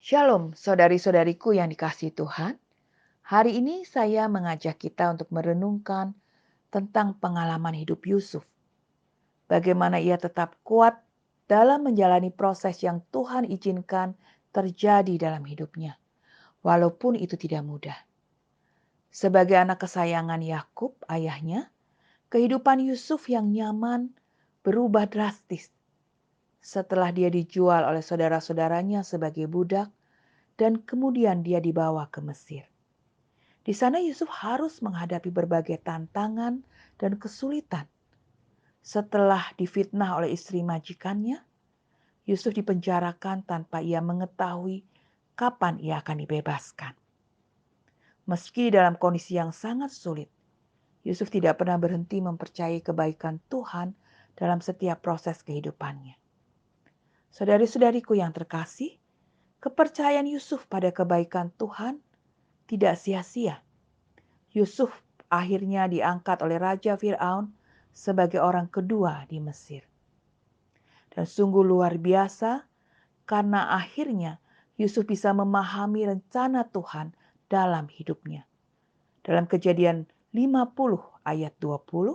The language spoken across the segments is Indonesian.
Shalom, saudari-saudariku yang dikasihi Tuhan. Hari ini saya mengajak kita untuk merenungkan tentang pengalaman hidup Yusuf. Bagaimana ia tetap kuat dalam menjalani proses yang Tuhan izinkan terjadi dalam hidupnya, walaupun itu tidak mudah. Sebagai anak kesayangan Yakub, ayahnya, kehidupan Yusuf yang nyaman berubah drastis setelah dia dijual oleh saudara-saudaranya sebagai budak dan kemudian dia dibawa ke Mesir. Di sana Yusuf harus menghadapi berbagai tantangan dan kesulitan. Setelah difitnah oleh istri majikannya, Yusuf dipenjarakan tanpa ia mengetahui kapan ia akan dibebaskan. Meski dalam kondisi yang sangat sulit, Yusuf tidak pernah berhenti mempercayai kebaikan Tuhan dalam setiap proses kehidupannya. Saudari-saudariku yang terkasih, kepercayaan Yusuf pada kebaikan Tuhan tidak sia-sia. Yusuf akhirnya diangkat oleh Raja Firaun sebagai orang kedua di Mesir. Dan sungguh luar biasa karena akhirnya Yusuf bisa memahami rencana Tuhan dalam hidupnya. Dalam Kejadian 50 ayat 20,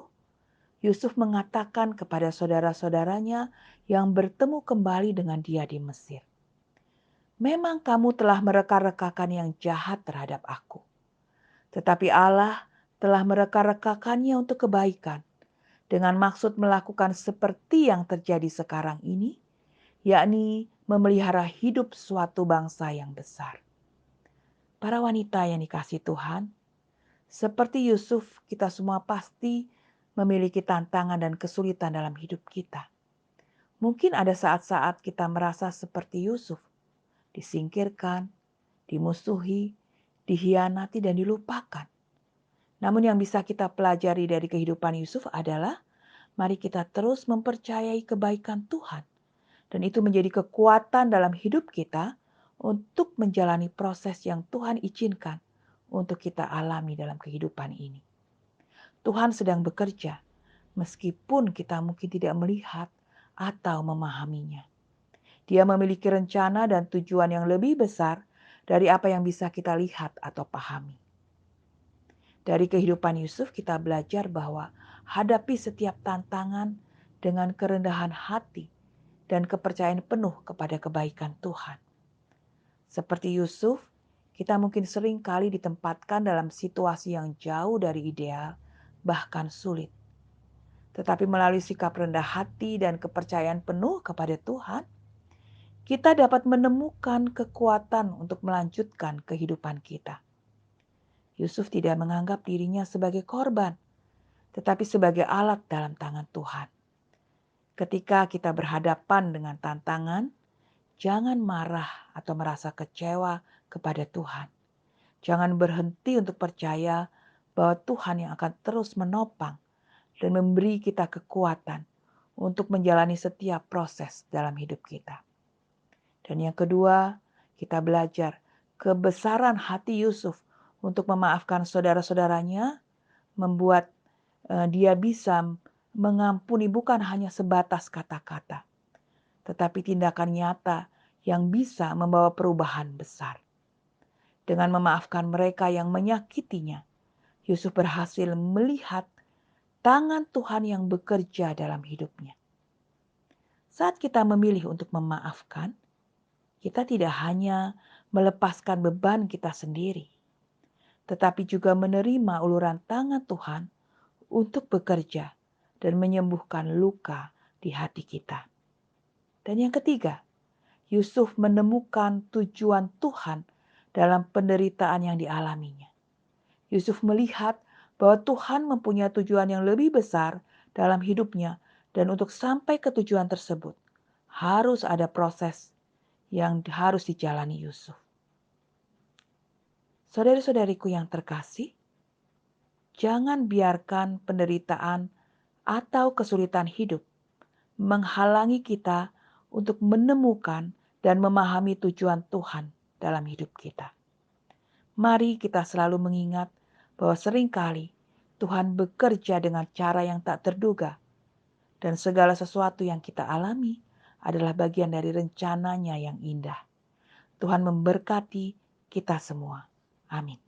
Yusuf mengatakan kepada saudara-saudaranya yang bertemu kembali dengan dia di Mesir, "Memang kamu telah mereka-rekakan yang jahat terhadap aku. Tetapi Allah telah mereka-rekakannya untuk kebaikan dengan maksud melakukan seperti yang terjadi sekarang ini, yakni memelihara hidup suatu bangsa yang besar." Para wanita yang dikasihi Tuhan, seperti Yusuf, kita semua pasti memiliki tantangan dan kesulitan dalam hidup kita. Mungkin ada saat-saat kita merasa seperti Yusuf, disingkirkan, dimusuhi, dikhianati, dan dilupakan. Namun yang bisa kita pelajari dari kehidupan Yusuf adalah mari kita terus mempercayai kebaikan Tuhan. Dan itu menjadi kekuatan dalam hidup kita untuk menjalani proses yang Tuhan izinkan untuk kita alami dalam kehidupan ini. Tuhan sedang bekerja meskipun kita mungkin tidak melihat atau memahaminya. Dia memiliki rencana dan tujuan yang lebih besar dari apa yang bisa kita lihat atau pahami. Dari kehidupan Yusuf kita belajar bahwa hadapi setiap tantangan dengan kerendahan hati dan kepercayaan penuh kepada kebaikan Tuhan. Seperti Yusuf, kita mungkin sering kali ditempatkan dalam situasi yang jauh dari ideal, bahkan sulit. Tetapi melalui sikap rendah hati dan kepercayaan penuh kepada Tuhan, kita dapat menemukan kekuatan untuk melanjutkan kehidupan kita. Yusuf tidak menganggap dirinya sebagai korban, tetapi sebagai alat dalam tangan Tuhan. Ketika kita berhadapan dengan tantangan, jangan marah atau merasa kecewa kepada Tuhan. Jangan berhenti untuk percaya bahwa Tuhan yang akan terus menopang dan memberi kita kekuatan untuk menjalani setiap proses dalam hidup kita. Dan yang kedua, kita belajar kebesaran hati Yusuf untuk memaafkan saudara-saudaranya, membuat dia bisa mengampuni bukan hanya sebatas kata-kata, tetapi tindakan nyata yang bisa membawa perubahan besar. Dengan memaafkan mereka yang menyakitinya, Yusuf berhasil melihat tangan Tuhan yang bekerja dalam hidupnya. Saat kita memilih untuk memaafkan, kita tidak hanya melepaskan beban kita sendiri, tetapi juga menerima uluran tangan Tuhan untuk bekerja dan menyembuhkan luka di hati kita. Dan yang ketiga, Yusuf menemukan tujuan Tuhan dalam penderitaan yang dialaminya. Yusuf melihat bahwa Tuhan mempunyai tujuan yang lebih besar dalam hidupnya dan untuk sampai ke tujuan tersebut harus ada proses yang harus dijalani Yusuf. Saudari-saudariku yang terkasih, jangan biarkan penderitaan atau kesulitan hidup menghalangi kita untuk menemukan dan memahami tujuan Tuhan dalam hidup kita. Mari kita selalu mengingat bahwa seringkali Tuhan bekerja dengan cara yang tak terduga dan segala sesuatu yang kita alami adalah bagian dari rencananya yang indah. Tuhan memberkati kita semua. Amin.